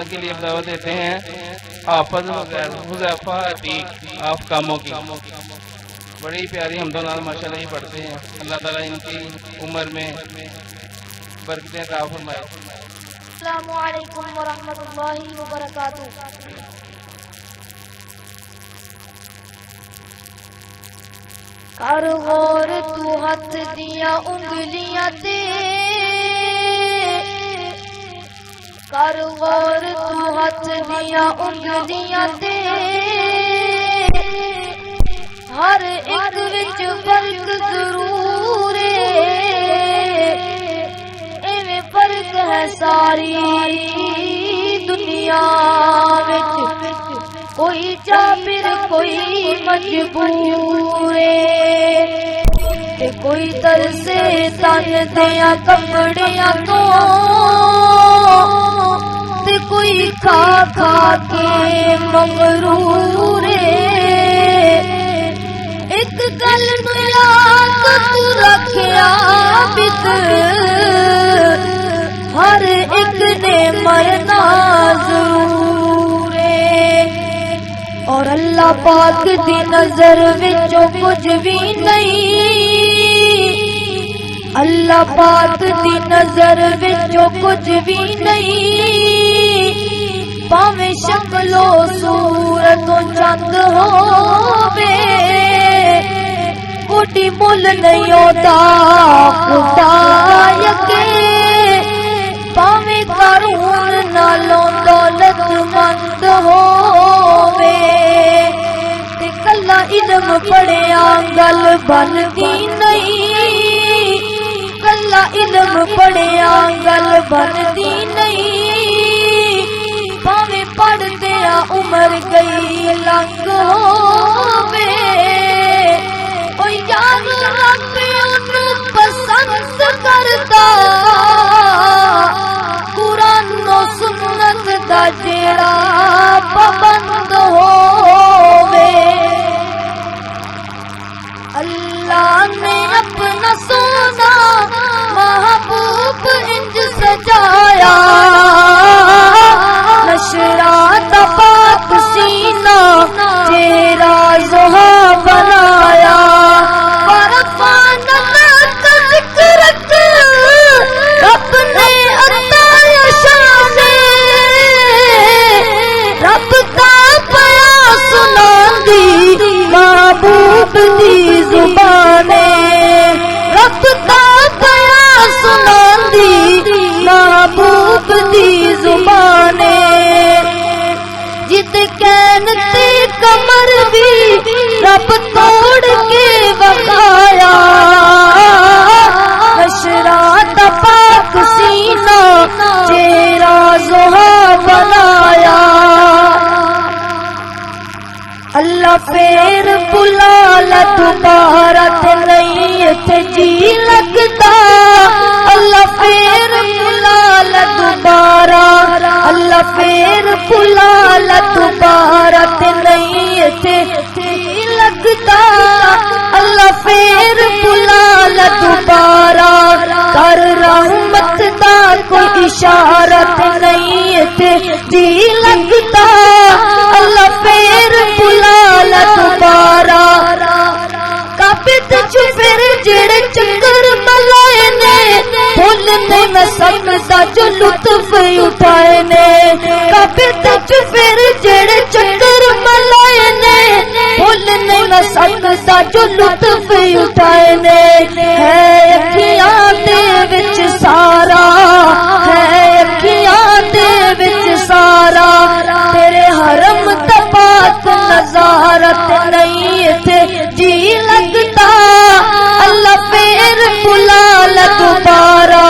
رمضان کے لیے دعوت دیتے ہیں حافظ حذیفہ عتیق آپ کاموں کی، بڑی پیاری حمد و نعت ماشاءاللہ پڑھتے ہیں. اللہ تعالیٰ ان کی عمر میں برکتیں عطا فرمائے. السلام علیکم ورحمۃ اللہ وبرکاتہ. کر غور تو ہاتھ دیا انگلیاں تے، کر غور تو ہاتھ دیا انگلیاں تے، ہر ایک وچ فرق ضرور ایویں فرق ہے ساری دنیا وچ، کوئی جابر کوئی مجبور تے کوئی ترسے تن دیاں کپڑیاں تو، تے کوئی کھا کھا کے مغرور. ایک گل نو یاد تو رکھیا بت، ہر ایک نے مرنا ضرور ہے، اور اللہ پاک دی نظر وچوں کچھ بھی نہیں، اللہ پاک دی نظر وچوں کچھ بھی نہیں، پاویں شکل و صورت چند ہووے، کوٹی مل نہیں ہوتا خدا یکے، پاویں قارون نالوں دولت مند ہووے، تے کلا علم پڑھیا گل بنتی نہیں، کلا علم پڑھیا گل بنتی نہیں، پاویں پڑھدیا عمر گئی لنگ ہووے، او یار رب انہوں پسند کردا، قرآن و سنت دا جیڑا پابند ہووے. اللہ نے اپنا سونا محبوب انج سجایا، نشرات پاک سینہ تیرا زہا بنایا، برفان لک ذکرت رب نے عطایا شان، رب کا پیا سناندی محبوب دی زبانے، رب کا پیا سناندی محبوب دی زبانے، جت کہن تے کمر بھی رب توڑ کے وقایا، نشرات پاک سینہ تیرا زہا بنایا. اللہ پھر بلا لا دوبارہ تے نہیں تے جی لگتا، اللہ پھر بلا لا دوبارہ، اللہ پھر بلا لا دوبارہ تے نہیں تے جی لگتا، اللہ پھر بلا لا دوبارہ، کر رحمت دا کوئی اشارہ تے نہیں تے جی لگتا، اللہ پھر بلا لا دوبارہ. کابت چھپر جڑے چکر ملائے نے، بھول نہیں میں سکتا جو لطف اٹھائے نے، کابت چھپر جڑے چکر ملائے نے، بھول نہیں میں سکتا جو لطف اٹھائے نے، ہے اکھیاں دے وچ سارا، ہے اکھیاں دے وچ سارا، تیرے حرم دا پاک نظارت نہیں تھے جی لگتا، اللہ پھر بلا لا دوبارہ.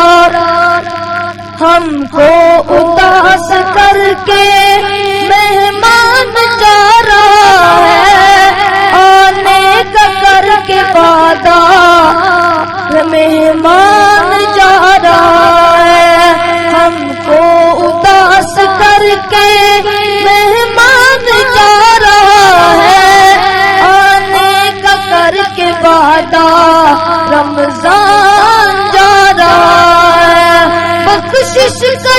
ہم کو اداس کر کے مہمان جا رہا ہے، آنے کا کر کے وعدہ مہمان جا رہا ہے، ہم کو اداس کر کے مہمان جا رہا ہے، آنے کا کر کے وعدہ رمضان جا رہا ہے، بخشش کا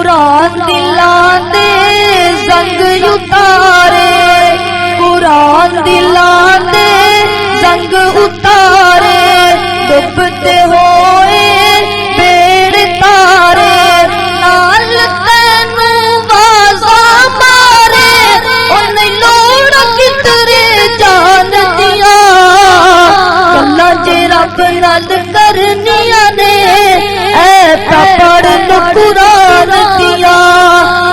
قرآن دلاں دے زنگ اتارے قرآن دلاں دے زنگ اتارے ڈبتے ہوئے بیڑ تارے نال تینوں بازا مارے ان لوڑ کترے جان دیا گلاں جے رب نال کرنیاں نے اے پڑھ لو قرآن دیا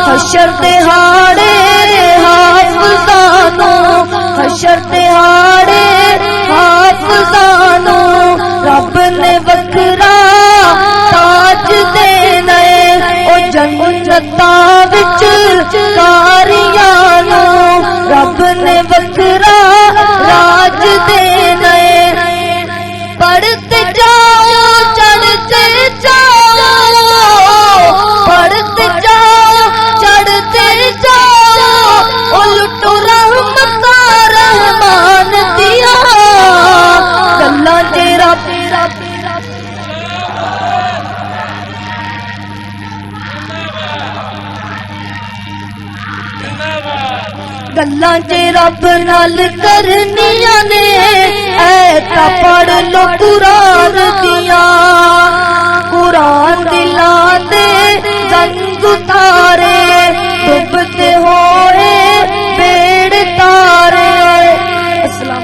حشر دہاڑے حافظانوں حشر دہاڑے حافظانوں رب نے وکھرا تاج دینا او جنتاں وچ کاریاں نوں رب نے وکھرا راج دینا پڑھتے جاؤ چڑھتے جاؤ پڑھتے جاؤ چڑھتے جاؤ الٹو رحمت رحمان دیا گلاں دے رب گلاں جے رب نال کرنیاں نے اے تا پڑھ لو قرآن دیا قرآن دلاں دے زنگ اتارے ڈبتے ہوئے بیڑ تارے السلام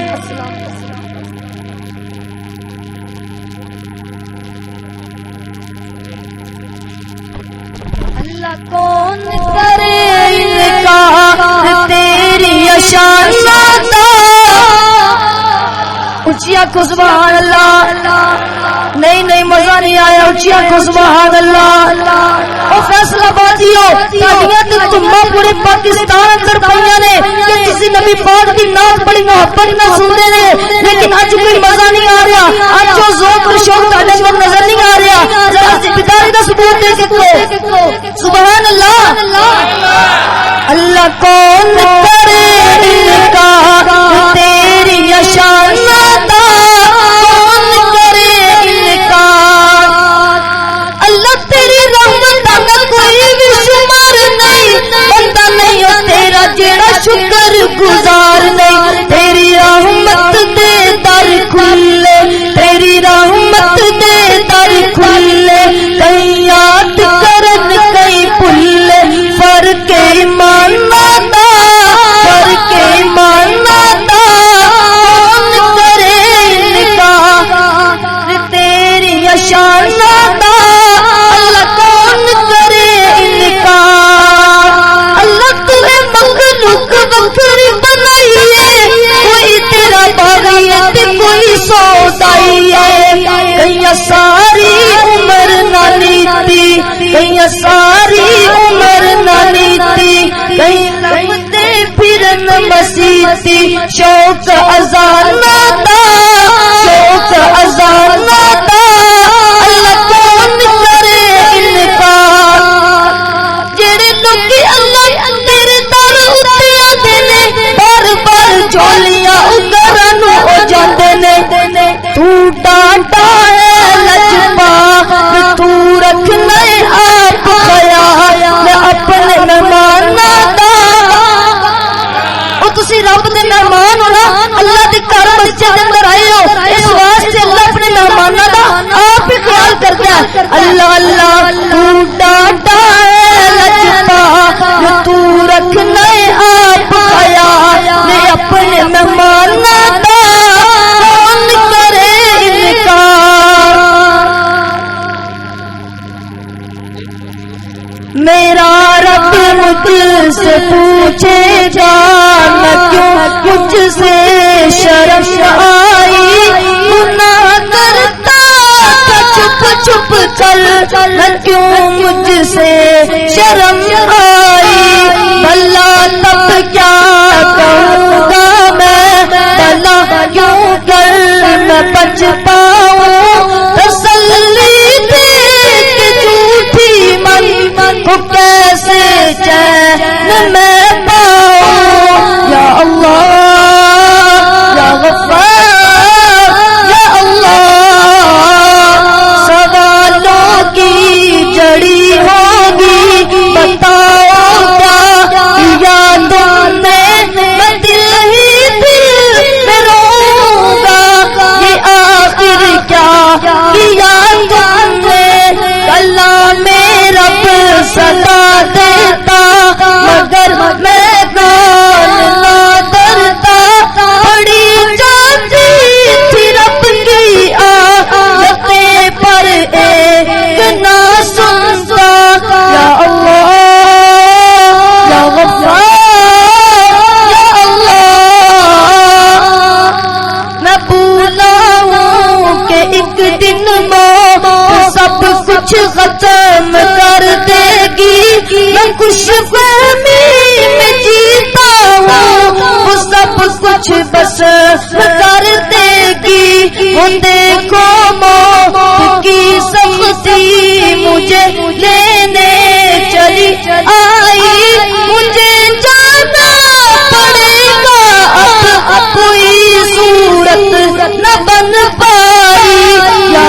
اللہ کون کرے انکار تیری شان دا اچیا کو سبحان اللہ نہیں مزہ نہیں آیا اچیا کو سبحان اللہ او فیصلہ بازیو تاڑیاں تے تماں پورے پاکستان اندر پڑیاں نے کہ کسی نبی پاک دی نعت بڑی محبت نہ سنتے نے لیکن اج کوئی مزہ نہیں آ رہا اج جو ذوق اور شوق تہاڈے اندر نظر نہیں آ رہا ذرا بیداری دا ثبوت دے سکو سبحان اللہ اللہ کون کرے انکار تیری شان دا کون کرے انکار اللہ تیری رحمت دا کوئی بھی شمار نہیں بندہ نہیں ہو تیرا جیڑا شکر گزار نہیں تیری رحمت دے در کھلے تیری رحمت دے در کھلے کئی یاد کرن کئی بھولے فرق ایمان دا فرق ایمان دا کون کرے انکار تیری شان دا اللہ کون کرے انکار اللہ تجھے مخلوق وکری بنائی ہے کوئی تیرا باغی ہے کوئی سودائی ہے کئی ساری عمر نہ لیتی کئی ساری عمر نہ لیتی کئی لگتے پھرن مسیتی شوق اذان دا شوق اذان دا اللہ کون کرے انکار جڑے لوگ اللہ تیرے در اتے آتے نے بار بار جھولیاں اگرن ہو جاندے نے تو ڈانٹا ہے لجپا تو رکھنا ہے آپ خیال اپنے مہمان دا او تسی رب دے مہمان ہو نا اللہ دے گھر مسجد اندر آئے ہو اس واسطے اللہ اپنے مہماناں دا آپ ہی خیال کرتا ہے اللہ اللہ تو ڈانٹا ہے لجپا تو رکھنا ہے آپ خیال اپنے مہمان دا کون کرے انکار میرا رب مجھ سے پوچھے گا نہ کیوں مجھ سے شرم آئی گناہ کرتا تھا چھپ چھپ کر نہ کیوں مجھ سے شرم آئی بھلا تب کیا کہوں گا میں بھلا کیوں کر میں بچ پاؤں تسلی دے کے جھوٹی من کو کیسے چین میں پاؤں یا اللہ یا غفار یا اللہ سوالوں کی جڑی ہوگی کچھ ختم کر دے گی. میں خوش فہمی میں جیتا ہوں وہ سب کچھ بس کر دے گی. وہ دیکھو موت کی سختی مجھے لینے چلی آئی. مجھے جانا پڑے گا اب کوئی صورت نہ بن پائی. یا